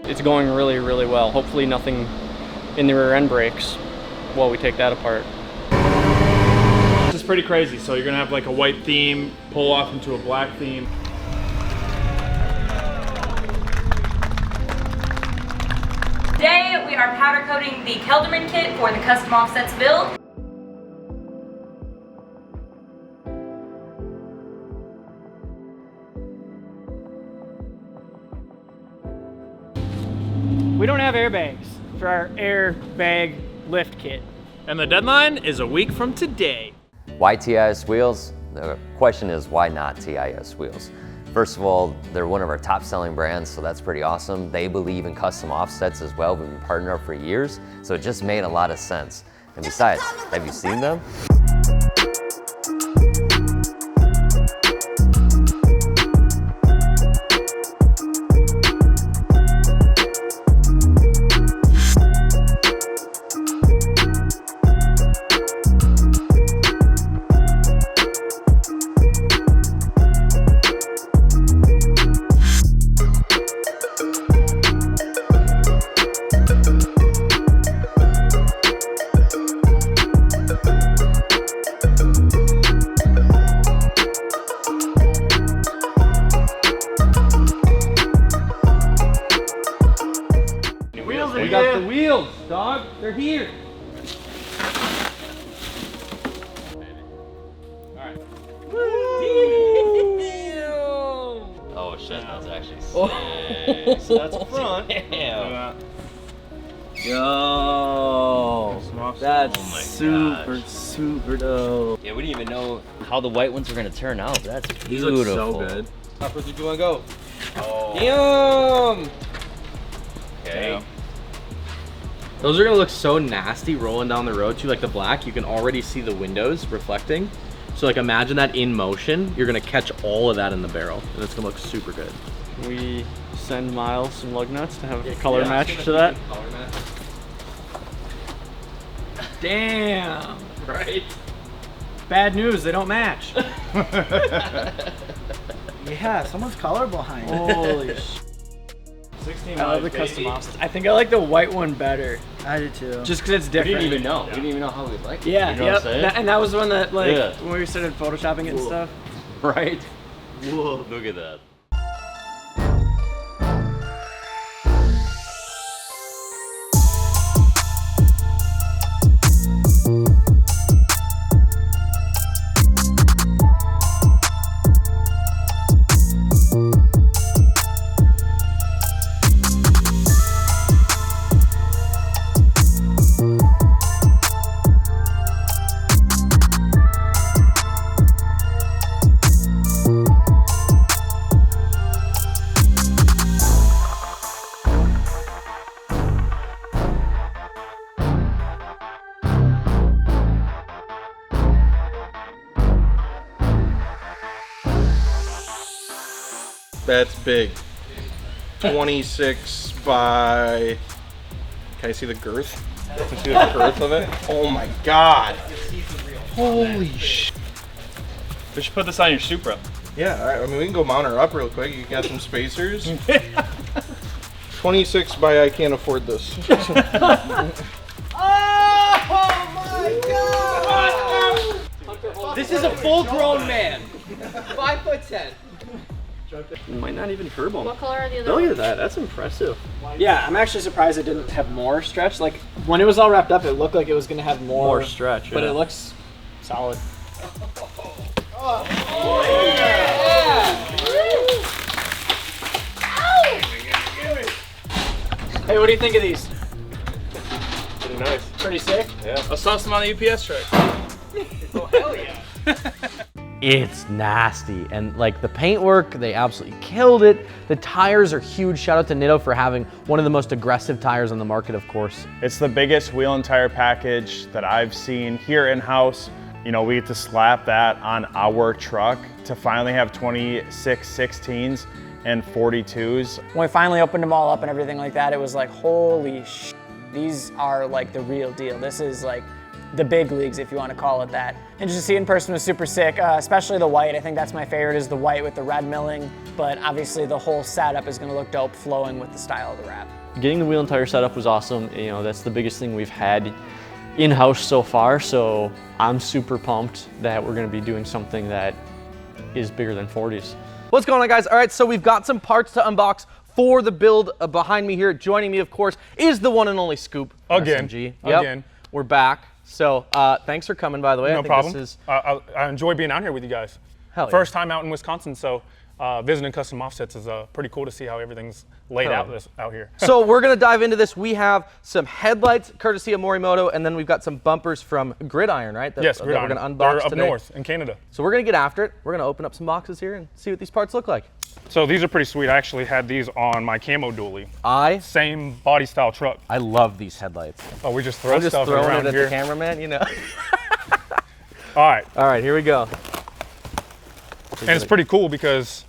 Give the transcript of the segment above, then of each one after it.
it's going really, really well. Hopefully nothing in the rear end breaks while we take that apart. This is pretty crazy. So you're gonna have like a white theme, pull off into a black theme. Today we are powder coating the Kelderman kit for the custom offsets build. We don't have airbags for our airbag lift kit. And the deadline is a week from today. Why TIS wheels? The question is, why not TIS wheels? First of all, they're one of our top selling brands, so that's pretty awesome. They believe in custom offsets as well. We've been partnered up for years, so it just made a lot of sense. And besides, have you seen them? We got the wheels, dog. They're here. Alright. Oh shit, that's actually sick. Oh. So that's the front. Damn. Yo. That's Oh my super, gosh. super dope. Yeah, we didn't even know how the white ones were gonna turn out. That's beautiful. These look so good. How far do you wanna go? Oh. Damn! Okay. Those are gonna look so nasty rolling down the road too. Like the black, you can already see the windows reflecting. So like imagine that in motion, you're gonna catch all of that in the barrel and it's gonna look super good. We send Miles some lug nuts to have a color match to that. Damn. Right? Bad news, they don't match. Yeah, someone's colorblind. Holy sh! 16 I love the custom offsets. I think I like the white one better, I did too. just because it's We different. didn't even know. We didn't even know how we'd like it. Yeah, You know yep. what I'm saying? And that was the one that, like, Yeah. when we started photoshopping it and stuff. Right? Whoa. Look at that. That's big. 26 by... Can I see the girth? Can I see the girth of it? Oh my god. Holy sh... We should put this on your Supra. Yeah, alright, I mean we can go mount her up real quick. You got some spacers. 26 by I can't afford this. This is a full-grown man. 5'10". Might not even turbo. What color are the other Look ones? at that, that's impressive. Yeah, I'm actually surprised it didn't have more stretch. Like, when it was all wrapped up, it looked like it was gonna have more stretch, but yeah. it looks solid. Hey, what do you think of these? Pretty nice. Pretty sick? I saw some on the UPS truck. Oh, hell yeah. It's nasty, and like the paintwork, they absolutely killed it. The tires are huge. Shout out to Nitto for having one of the most aggressive tires on the market, of course. It's the biggest wheel and tire package that I've seen here in-house. You know, we get to slap that on our truck to finally have 26 16s and 42s. When we finally opened them all up and everything like that, it was like, holy sh! These are like the real deal. This is like the big leagues, if you want to call it that. And just to see it in person was super sick, especially the white. I think that's my favorite, is the white with the red milling. But obviously the whole setup is going to look dope flowing with the style of the wrap. Getting the wheel and tire setup was awesome. You know, that's the biggest thing we've had in-house so far. So I'm super pumped that we're going to be doing something that is bigger than 40s. What's going on, guys? All right, so we've got some parts to unbox for the build. Behind me here, joining me, of course, is the one and only Skoop. Again. SMG. Yep. Again. We're back. So thanks for coming, by the way. No problem. This is I enjoy being out here with you guys. Hell yeah. First time out in Wisconsin, so visiting custom offsets is pretty cool to see how everything's laid out here. So we're gonna dive into this. We have some headlights, courtesy of Morimoto, and then we've got some bumpers from Gridiron, right? Yes, that Gridiron. we're gonna unbox They're up today. north in Canada. So we're gonna get after it. We're gonna open up some boxes here and see what these parts look like. So these are pretty sweet. I actually had these on my camo dually. Same body style truck. I love these headlights. Oh, we just throw I'm just stuff throwing around it at here. the cameraman, you know. All right. All right, here we go. And it's pretty cool because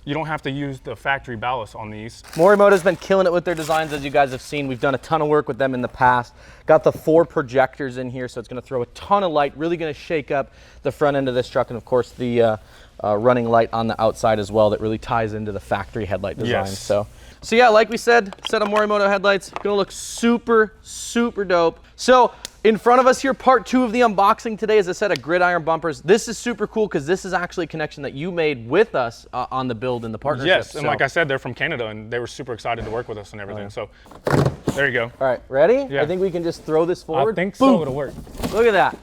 you don't have to use the factory ballast on these. Morimoto's been killing it with their designs, as you guys have seen. We've done a ton of work with them in the past. Got the 4 projectors in here, so it's gonna throw a ton of light, really gonna shake up the front end of this truck, and of course the running light on the outside as well that really ties into the factory headlight design. Yes. So yeah, like we said, set of Morimoto headlights, gonna look super, super dope. So in front of us here, part 2 of the unboxing today is a set of Gridiron bumpers. This is super cool because this is actually a connection that you made with us on the build and the partnership. Yes, and like I said, they're from Canada and they were super excited to work with us and everything. So there you go. All right, ready? Yeah. I think we can just throw this forward. I think Boom. so, it'll work. Look at that.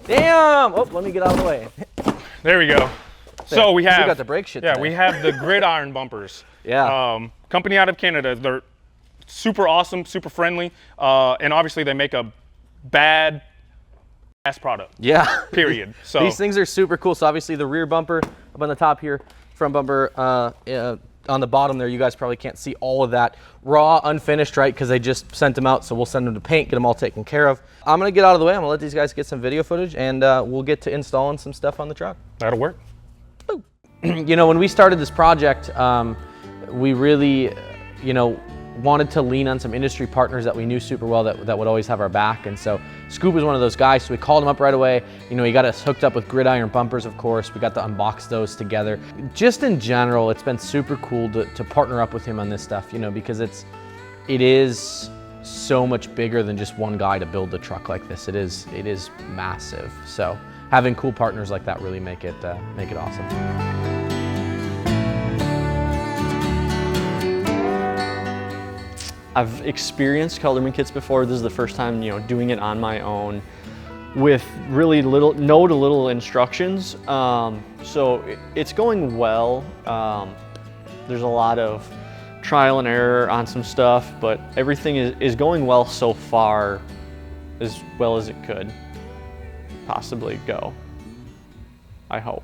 Damn! Oh, let me get out of the way. There we go. So we have, got the brake shit yeah, today. we have the Gridiron bumpers. Yeah. Company out of Canada. They're super awesome, super friendly, and obviously they make a bad ass product. Yeah. Period. So these things are super cool. So obviously the rear bumper up on the top here, front bumper on the bottom there. You guys probably can't see all of that raw, unfinished, right? Because they just sent them out, so we'll send them to paint, get them all taken care of. I'm gonna get out of the way. I'm gonna let these guys get some video footage, and we'll get to installing some stuff on the truck. that'll work. You know, when we started this project, we really, you know, wanted to lean on some industry partners that we knew super well that would always have our back. And so Skoop was one of those guys, so we called him up right away. You know, he got us hooked up with Gridiron bumpers, of course. We got to unbox those together. Just in general, it's been super cool to partner up with him on this stuff, you know, because it is so much bigger than just one guy to build a truck like this. It is massive. So having cool partners like that really make it awesome. I've experienced Kelderman kits before. This is the first time, you know, doing it on my own with really no to little instructions. So it's going well. There's a lot of trial and error on some stuff, but everything is going well so far, as well as it could possibly go, I hope.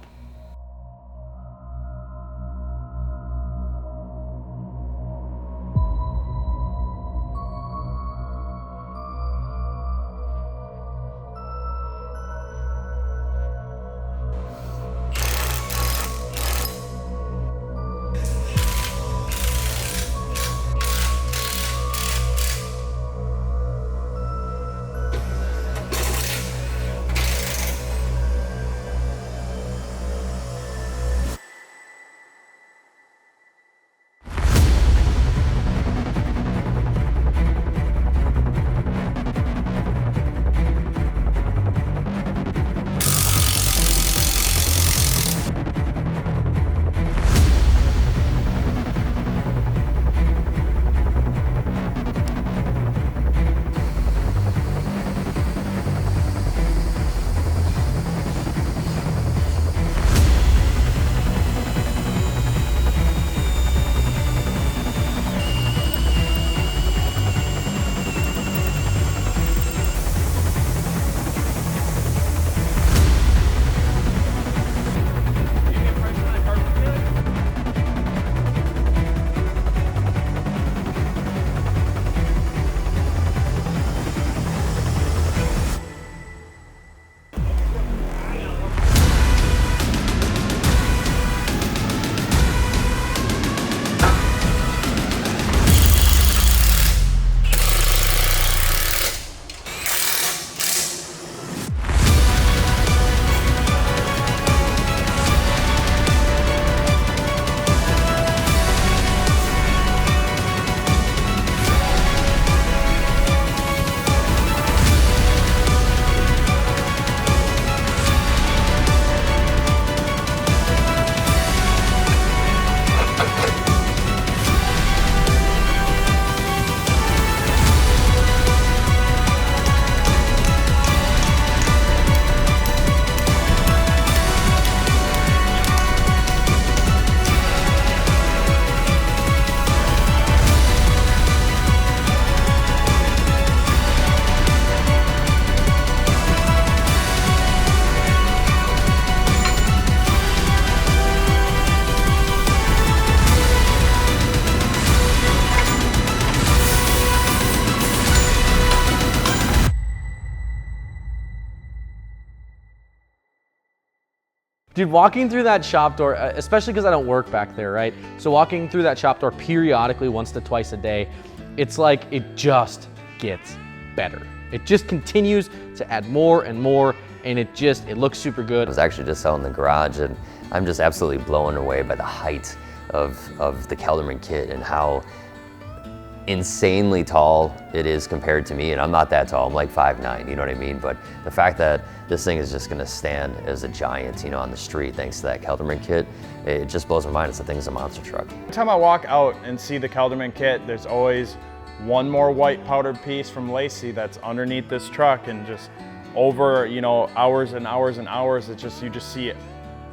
Dude, walking through that shop door, especially because I don't work back there, right? So walking through that shop door periodically, once to twice a day, it's like it just gets better. It just continues to add more and more, and it looks super good. I was actually just out in the garage, and I'm just absolutely blown away by the height of the Kelderman kit and how insanely tall it is compared to me. And I'm not that tall, I'm like 5'9", you know what I mean? But the fact that this thing is just gonna stand as a giant, you know, on the street thanks to that Kelderman kit, it just blows my mind. It's the thing's a monster truck. Every time I walk out and see the Kelderman kit, there's always one more white powdered piece from Lacey that's underneath this truck, and just over, you know, hours and hours and hours, you just see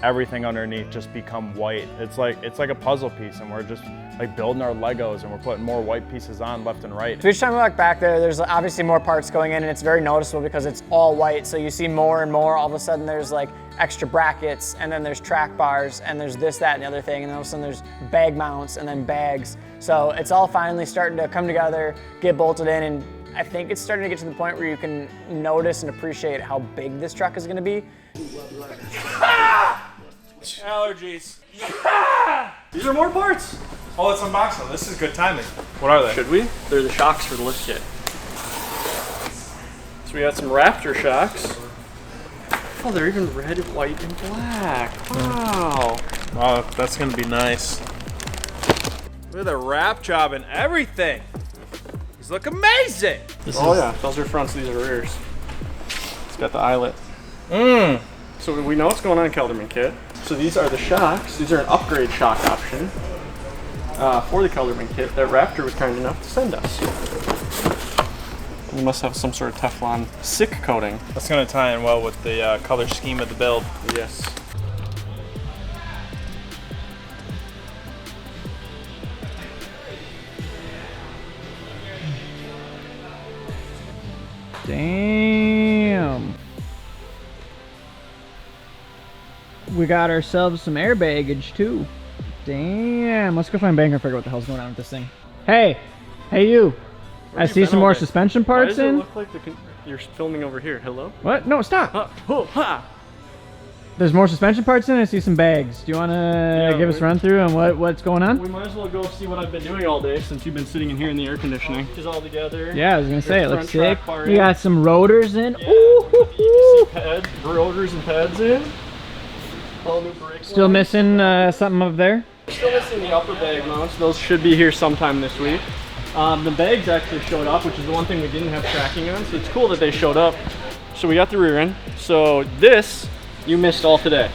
everything underneath just become white. It's like a puzzle piece, and we're just like building our Legos, and we're putting more white pieces on left and right. So each time we walk back there, there's obviously more parts going in, and it's very noticeable because it's all white. So you see more and more. All of a sudden there's like extra brackets, and then there's track bars, and there's this, that, and the other thing, and then all of a sudden there's bag mounts and then bags. So it's all finally starting to come together, get bolted in, and I think it's starting to get to the point where you can notice and appreciate how big this truck is gonna be. Allergies. These are more parts. Oh, let's unbox them. This is good timing. What are they? Should we? They're the shocks for the lift kit. So we got some Raptor shocks. Oh, they're even red, white, and black. Wow. Wow, that's gonna be nice. Look at the wrap job and everything. These look amazing. Yeah, those are fronts, these are rears. It's got the eyelet. So we know what's going on in Kelderman kit. So these are the shocks. These are an upgrade shock option for the Kelderman kit that Raptor was kind enough to send us. We must have some sort of Teflon SICK coating. That's gonna tie in well with the color scheme of the build. Yes. Damn. We got ourselves some air baggage too. Damn. Let's go find Banger and figure out what the hell's going on with this thing. Hey. Hey you. I see some more suspension parts in. Why does it look like you're filming over here? Hello? What? No, stop. There's more suspension parts in. I see some bags. Do you want to give us a run through on what's going on? We might as well go see what I've been doing all day since you've been sitting in here in the air conditioning. It's all together. Yeah, I was gonna say it looks sick. We We got some rotors in. Yeah, Ooh, pads, rotors and pads in. All new brake Still lines. missing something up there. Still missing the upper bag mounts. Those should be here sometime this week. The bags actually showed up, which is the one thing we didn't have tracking on. So it's cool that they showed up. So we got the rear end. So this you missed all today.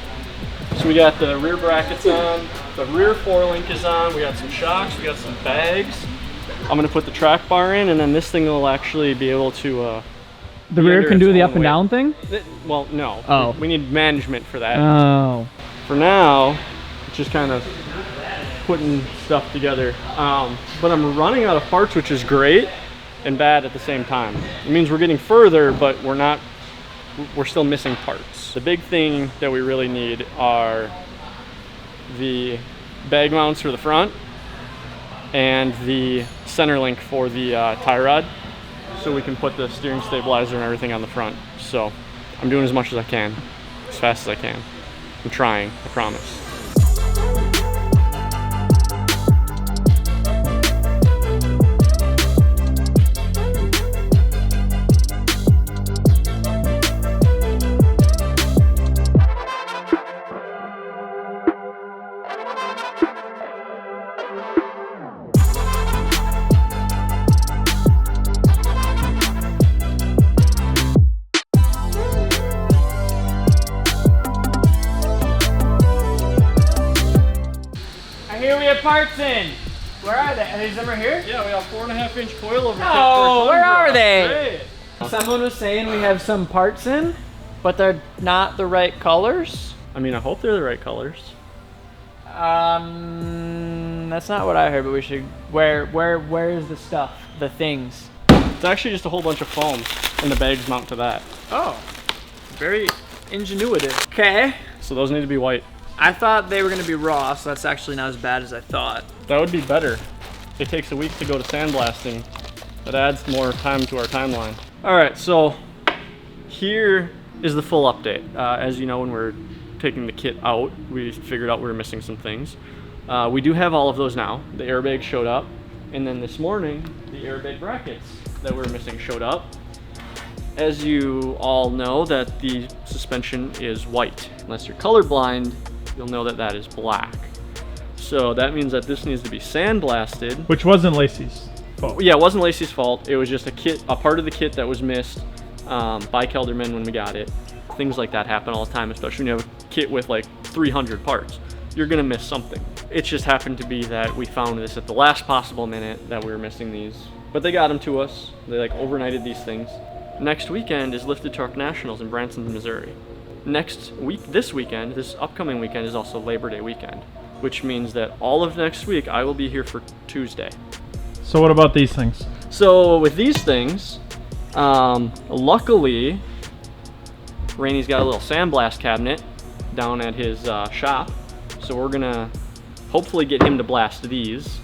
So we got the rear brackets on, the rear four-link is on, we got some shocks, we got some bags. I'm gonna put the track bar in, and then this thing will actually be able to The rear can do the up and down thing? Well, no. Oh. We need management for that. Oh. For now, it's just kind of putting stuff together. But I'm running out of parts, which is great and bad at the same time. It means we're getting further, but we're still missing parts. The big thing that we really need are the bag mounts for the front and the center link for the tie rod, so we can put the steering stabilizer and everything on the front. So I'm doing as much as I can, as fast as I can. I'm trying, I promise. Parts in. Where are they? Are these them right here? Yeah, we have 4.5-inch coil over. Oh, where are they? Someone was saying we have some parts in, but they're not the right colors. I mean, I hope they're the right colors. That's not what I heard. But we should. Where is the stuff? The things. It's actually just a whole bunch of foam, and the bags mount to that. Oh, very ingenuitive. Okay. So those need to be white. I thought they were gonna be raw, so that's actually not as bad as I thought. That would be better. It takes a week to go to sandblasting. That adds more time to our timeline. All right, so here is the full update. As you know, when we're taking the kit out, we figured out we were missing some things. We do have all of those now. The airbag showed up, and then this morning, the airbag brackets that we were missing showed up. As you all know, that the suspension is white. Unless you're colorblind, you'll know that that is black. So that means that this needs to be sandblasted. Which wasn't Lacey's fault. Yeah, it wasn't Lacey's fault. It was just a part of the kit that was missed by Kelderman when we got it. Things like that happen all the time, especially when you have a kit with like 300 parts. You're gonna miss something. It just happened to be that we found this at the last possible minute that we were missing these. But they got them to us. They like overnighted these things. Next weekend is Lifted Truck Nationals in Branson, Missouri. This upcoming weekend is also Labor Day weekend, which means that all of next week I will be here for Tuesday. So what about these things? So with these things, luckily, Rainey's got a little sandblast cabinet down at his shop. So we're gonna hopefully get him to blast these.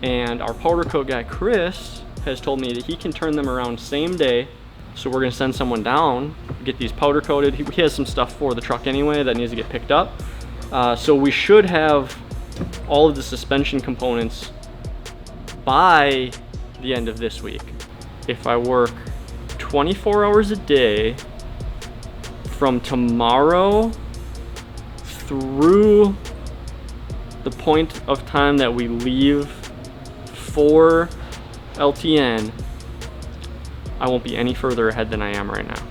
And our powder coat guy, Chris, has told me that he can turn them around same day. So we're gonna send someone down, get these powder coated. He has some stuff for the truck anyway that needs to get picked up. So we should have all of the suspension components by the end of this week. If I work 24 hours a day from tomorrow through the point of time that we leave for LTN, I won't be any further ahead than I am right now.